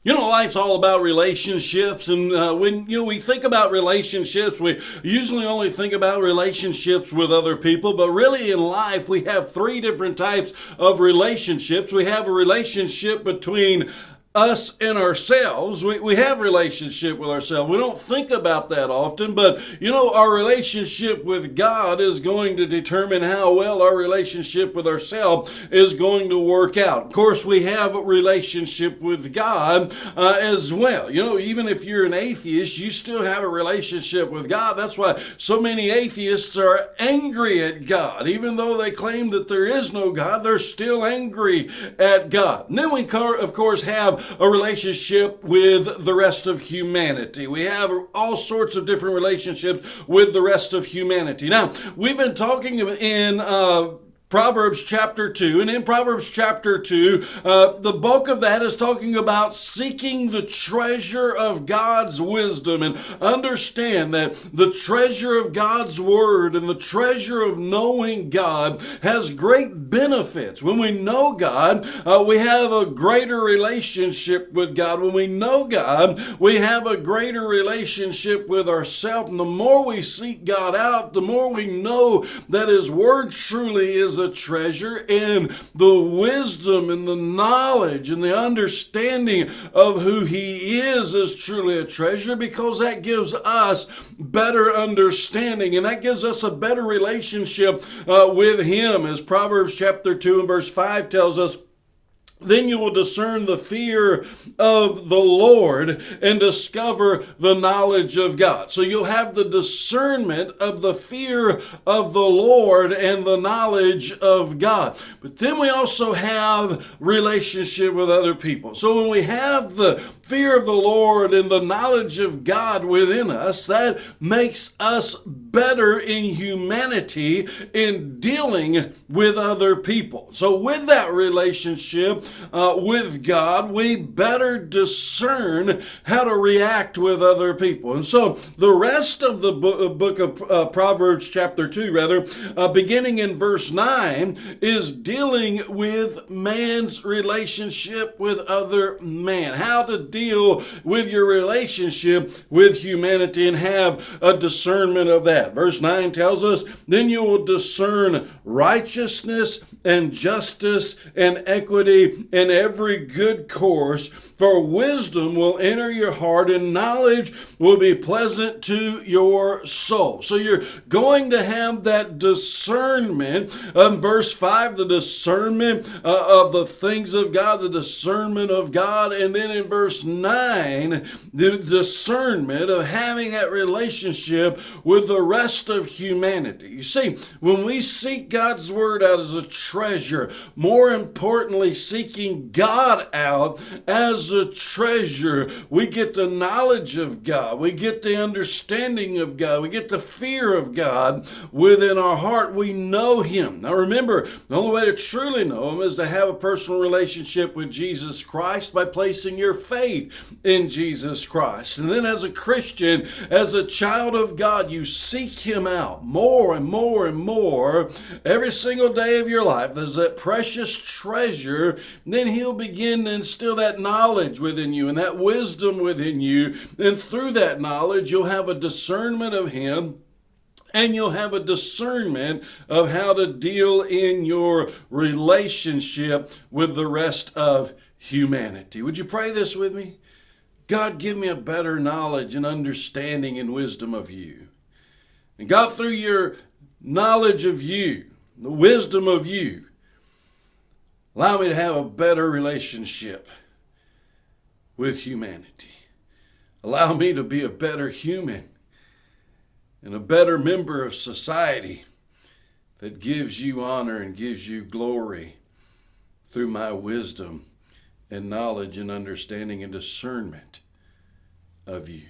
Life's all about relationships, and when we think about relationships, we usually only think about relationships with other people. But really, in life, we have three different types of relationships. We have a relationship between us and ourselves. We have relationship with ourselves. We don't think about that often, but our relationship with God is going to determine how well our relationship with ourselves is going to work out. Of course, we have a relationship with God as well. Even if you're an atheist, you still have a relationship with God. That's why so many atheists are angry at God. Even though they claim that there is no God, they're still angry at God. And then we, of course, have a relationship with the rest of humanity. We have all sorts of different relationships with the rest of humanity. Now, we've been talking in Proverbs chapter 2, and in Proverbs chapter 2, the bulk of that is talking about seeking the treasure of God's wisdom, and understand that the treasure of God's word and the treasure of knowing God has great benefits. When we know God, we have a greater relationship with God. When we know God, we have a greater relationship with ourselves, and the more we seek God out, the more we know that His word truly is a treasure, and the wisdom and the knowledge and the understanding of who He is truly a treasure, because that gives us better understanding, and that gives us a better relationship with Him. As Proverbs chapter 2 and verse 5 tells us, then you will discern the fear of the Lord and discover the knowledge of God. So you'll have the discernment of the fear of the Lord and the knowledge of God. But then we also have relationship with other people. So when we have the fear of the Lord and the knowledge of God within us, that makes us better in humanity in dealing with other people. So with that relationship with God, we better discern how to react with other people. And so the rest of the book of Proverbs chapter 2, beginning in verse 9, is dealing with man's relationship with other man. How to deal with your relationship with humanity and have a discernment of that. Verse 9 tells us, then you will discern righteousness and justice and equity and every good course, for wisdom will enter your heart and knowledge will be pleasant to your soul. So you're going to have that discernment. Verse 5, the discernment of the things of God, the discernment of God. And then in verse 9, the discernment of having that relationship with the rest of humanity. You see, when we seek God's word out as a treasure, more importantly, seeking God out as a treasure, we get the knowledge of God, we get the understanding of God, we get the fear of God within our heart. We know Him. Now remember, the only way to truly know Him is to have a personal relationship with Jesus Christ by placing your faith in Jesus Christ. And then as a Christian, as a child of God, you seek Him out more and more and more every single day of your life. There's that precious treasure. Then He'll begin to instill that knowledge within you and that wisdom within you. And through that knowledge, you'll have a discernment of Him, and you'll have a discernment of how to deal in your relationship with the rest of humanity. Would you pray this with me? God, give me a better knowledge and understanding and wisdom of You. And God, through Your knowledge of You, the wisdom of You, allow me to have a better relationship with humanity. Allow me to be a better human and a better member of society that gives You honor and gives You glory through my wisdom and knowledge and understanding and discernment of You.